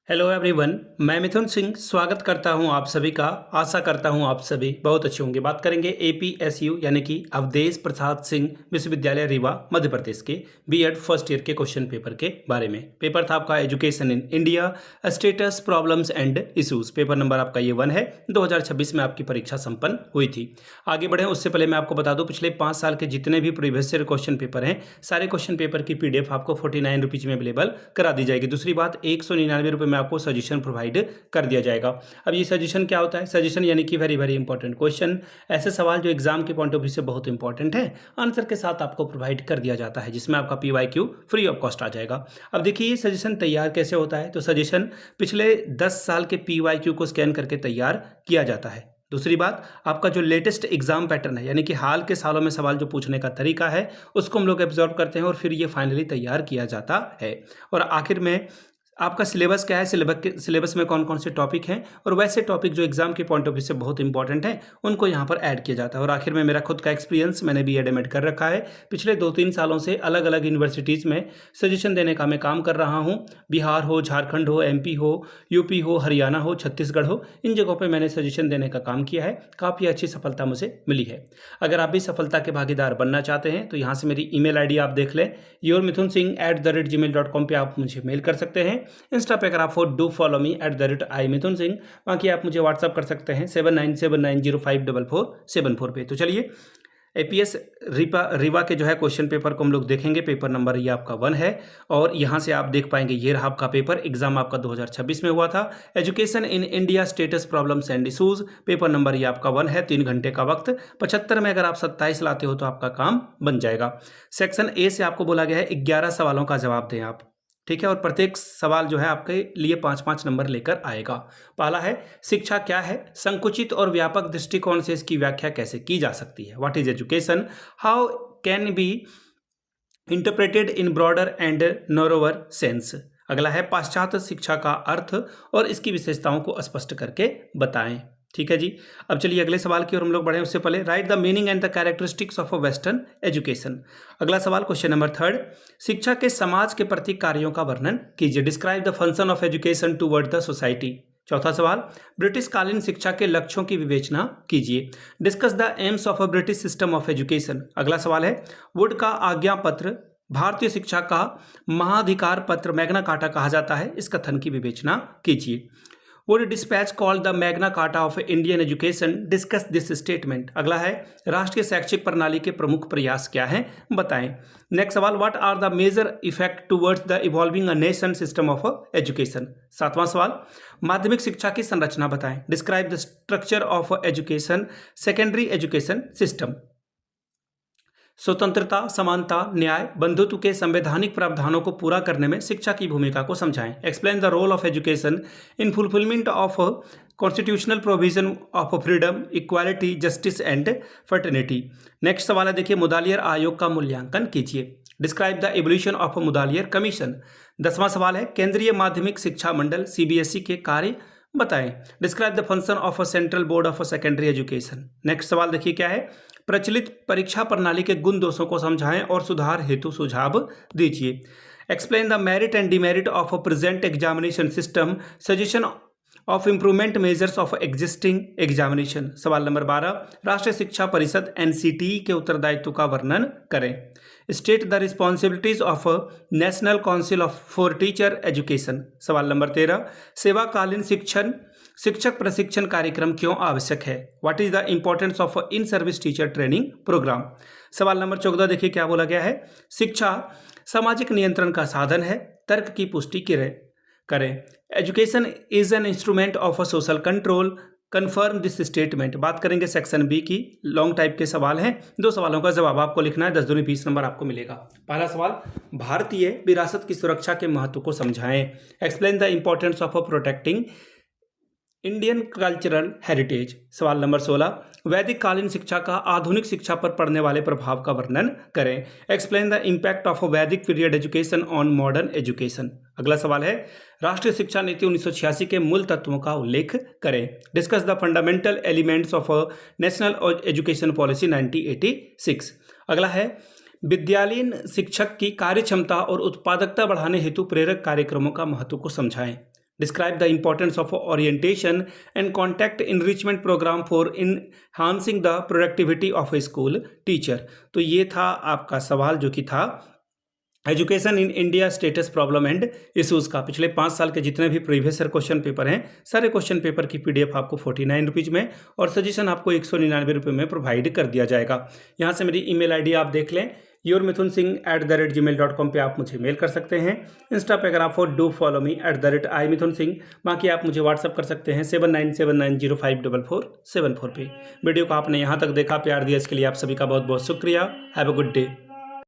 Hello everyone, मैं मिथुन सिंह स्वागत करता हूं आप सभी का। आशा करता हूं आप सभी बहुत अच्छे होंगे। बात करेंगे एपीएसयू यानी कि अवधेश प्रसाद सिंह विश्वविद्यालय रीवा मध्य प्रदेश के बीएड फर्स्ट ईयर के क्वेश्चन पेपर के बारे में। पेपर था आपका education in India, status, problems and issues. Paper number आपका ये 1 है। 2026 में आपकी परीक्षा संपन्न हुई थी। आगे बढ़े उससे पहले मैं आपको बता दूं, पिछले 5 साल के जितने भी प्रीवियस ईयर क्वेश्चन पेपर हैं, सारे क्वेश्चन पेपर की पीडीएफ आपको 49 रुपीज़ में अवेलेबल करा दी जाएगी। दूसरी बात, 199 रुपये में आपको सजेशन प्रोवाइड कर दिया जाएगा। अब ये सजेशन क्या होता है? सजेशन यानी कि वेरी वेरी इंपॉर्टेंट क्वेश्चन, ऐसे सवाल जो एग्जाम के पॉइंट ऑफ व्यू से बहुत इंपॉर्टेंट है, आंसर के साथ आपको प्रोवाइड कर दिया जाता है, जिसमें आपका पीवाईक्यू फ्री ऑफ कॉस्ट आ जाएगा। अब देखिए ये सजेशन तैयार कैसे होता है। तो सजेशन पिछले 10 साल के पीवाईक्यू को स्कैन करके तैयार किया जाता है। दूसरी बात, आपका जो लेटेस्ट एग्जाम पैटर्न है, यानी कि हाल के सालों में सवाल जो पूछने का तरीका है, उसको हम लोग एब्जॉर्व करते हैं और फिर ये फाइनली तैयार किया जाता है। और आखिर में आपका सिलेबस क्या है, सिलेबस में कौन कौन से टॉपिक हैं, और वैसे टॉपिक जो एग्जाम के पॉइंट ऑफ व्यू से बहुत इंपॉर्टेंट हैं, उनको यहाँ पर ऐड किया जाता है। और आखिर में मेरा खुद का एक्सपीरियंस, मैंने भी एड कर रखा है। पिछले 2-3 सालों से अलग अलग यूनिवर्सिटीज़ में सजेशन देने का मैं काम कर रहा हूँ। बिहार हो, झारखंड हो, एमपी हो, यूपी हो, हरियाणा हो, छत्तीसगढ़ हो, इन जगहों पर मैंने सजेशन देने का काम किया है। काफ़ी अच्छी सफलता मुझे मिली है। अगर आप भी सफलता के भागीदार बनना चाहते हैं तो यहाँ से मेरी ईमेल आईडी आप देख लें, yourmithunsingh@gmail.com पे आप मुझे मेल कर सकते हैं। इंस्टा पे अगर आप do follow me @iMithun Singh, बाकी आप मुझे व्हाट्सअप कर सकते हैं 7979054474 पे। तो चलिए एपीएस रीवा के जो है क्वेश्चन पेपर को हम लोग देखेंगे। पेपर नंबर ये आपका 1 है और यहाँ से आप देख पाएंगे ये रहा आपका पेपर। एग्जाम आपका 2026 में हुआ था। Education in India, status, problems and issues. Paper number ये आपका 1 है। 3 घंटे का वक्त। 75 में अगर आप 27 लाते हो तो आपका काम बन जाएगा। सेक्शन ए से आपको बोला गया है 11 सवालों का जवाब दें आप, ठीक है। और प्रत्येक सवाल जो है आपके लिए 5-5 नंबर लेकर आएगा। पहला है, शिक्षा क्या है? संकुचित और व्यापक दृष्टिकोण से इसकी व्याख्या कैसे की जा सकती है? What is education? How can be interpreted in broader and narrower sense. अगला है, पाश्चात्य शिक्षा का अर्थ और इसकी विशेषताओं को स्पष्ट करके बताएं। ठीक है जी। अब चलिए अगले सवाल की ओर हम लोग बढ़े। उससे पहले, right the meaning and the characteristics of a western education. अगला सवाल, क्वेश्चन नंबर 3, शिक्षा के समाज के प्रति कार्यों का वर्णन कीजिए। Describe the function of education toward the society. चौथा सवाल, ब्रिटिश कालीन शिक्षा के लक्ष्यों की विवेचना कीजिए। Discuss the AIIMS of a British system of education. अगला सवाल है, वुड का आज्ञा पत्र भारतीय शिक्षा का महाधिकार पत्र मैग्ना कार्टा कहा जाता है, इस कथन की विवेचना कीजिए। Wood dispatch called the Magna carta of Indian education, discuss this statement. अगला है, राष्ट्रीय शैक्षिक प्रणाली के प्रमुख प्रयास क्या हैं, बताएं। नेक्स्ट सवाल, what are the major effect towards the evolving a nation system of education. सातवां सवाल, माध्यमिक शिक्षा की संरचना बताएं। Describe the structure of education secondary education system. स्वतंत्रता, समानता, न्याय, बंधुत्व के संवैधानिक प्रावधानों को पूरा करने में शिक्षा की भूमिका को समझाएं। Explain the role of education in fulfilment of constitutional provision of freedom, equality, justice and fraternity. Next सवाल है, देखिए, मुदालियर आयोग का मूल्यांकन कीजिए। Describe the evolution of Mudaliar commission. 10वां सवाल है, केंद्रीय माध्यमिक शिक्षा मंडल सीबीएसई के कार्य बताएं। Describe the function of a central board of secondary education. Next सवाल देखिए क्या है, प्रचलित परीक्षा प्रणाली के गुण दोषों को समझाएं और सुधार हेतु सुझाव दीजिए। Explain the merit and demerit of a present examination system, suggestion of improvement measures of existing examination. सवाल नंबर 12, राष्ट्रीय शिक्षा परिषद एनसीटीई के उत्तरदायित्व का वर्णन करें। State the responsibilities of national council of for teacher education. सवाल नंबर 13, सेवाकालीन शिक्षक प्रशिक्षण कार्यक्रम क्यों आवश्यक है? What is the importance of in service teacher training programme. सवाल नंबर 14 देखिए क्या बोला गया है, शिक्षा सामाजिक नियंत्रण का साधन है, तर्क की पुष्टि करें। Education is an instrument of a social control, confirm this statement. बात करेंगे सेक्शन बी की। लॉन्ग टाइप के सवाल हैं, 2 सवालों का जवाब आपको लिखना है। 10 दूनी 20 नंबर आपको मिलेगा। पहला सवाल, भारतीय विरासत की सुरक्षा के महत्व को समझाएं। Explain the importance of protecting Indian cultural heritage. सवाल नंबर 16, वैदिक कालीन शिक्षा का आधुनिक शिक्षा पर पड़ने वाले प्रभाव का वर्णन करें। एक्सप्लेन द इम्पैक्ट ऑफ वैदिक period education on modern education. अगला सवाल है, राष्ट्रीय शिक्षा नीति 1986 के मूल तत्वों का उल्लेख करें। Discuss the fundamental elements of national education policy 1986। अगला है, विद्यालयीन शिक्षक की कार्यक्षमता और उत्पादकता बढ़ाने हेतु प्रेरक कार्यक्रमों का महत्व को समझाएं। Describe the importance of orientation and contact enrichment program for enhancing the productivity of a school teacher। तो ये था आपका सवाल जो कि था education in India status problem and issues का। पिछले 5 साल के जितने भी प्रीवियस ईयर क्वेश्चन पेपर हैं, सारे क्वेश्चन पेपर की PDF आपको 49 रुपीज़ में और सजेशन आपको 199 रुपये में प्रोवाइड कर दिया जाएगा। यहाँ से मेरी email ID आप देख लें, yourmithunsingh@gmail.com पे आप मुझे मेल कर सकते हैं। इंस्टा पे अगर आप हो डू फॉलो मी @imithunsingh। बाकी आप मुझे व्हाट्सअप कर सकते हैं 7979054474 पे। वीडियो को आपने यहाँ तक देखा, प्यार दिया, इसके लिए आप सभी का बहुत बहुत शुक्रिया। Have a good day.